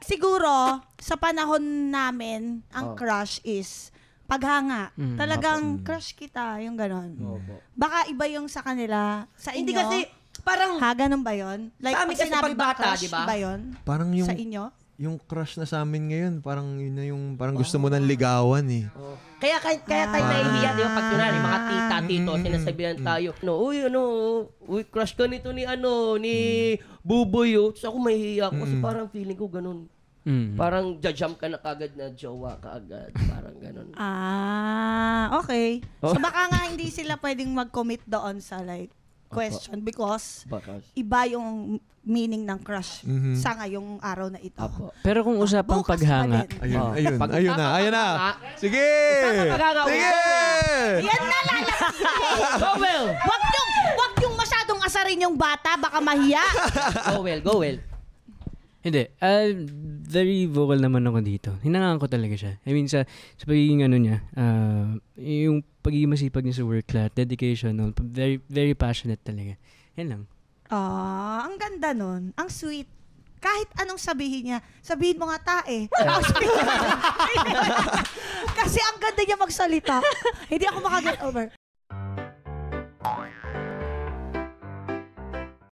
siguro, sa panahon namin, ang crush is paghanga. Talagang crush kita, yung ganon. Baka iba yung sa kanila. Sa inyo? Hindi kasi, parang... ganun ba yun? Like, sa amin kasi sinabi ba pagbata, crush, diba? iba yun? Parang yung... Sa inyo? Yung crush na sa amin ngayon, parang yun na yung parang gusto mo nang ligawan eh. Kaya tayo nahihiya, di ba? Pag yun na, mga tita, tito, sinasabihan tayo, uy, crush ka nito ni Buboy, Tapos ako mahihiya ako kasi parang feeling ko ganun. Parang jump ka na kagad na jowa ka agad. Parang ganun. Okay. So baka nga hindi sila pwedeng mag-commit doon sa like question because iba yung meaning ng crush sa ngayong araw na ito. Pero kung usapang bukas paghanga, Ayun na. Sige! Sige! Yan na lalabas. Go, Will! Wag yung masyadong asarin yung bata, baka mahiya. Go, Will. Hindi. Very vocal naman ako dito. Hinangaan ko talaga siya. I mean, sa pagiging niya, yung pagiging masipag niya sa work, dedication, very, very passionate talaga. Yan lang. Ang ganda nun. Ang sweet. Kahit anong sabihin niya, sabihin mo nga tae. Kasi ang ganda niya magsalita. Hindi ako makaget over.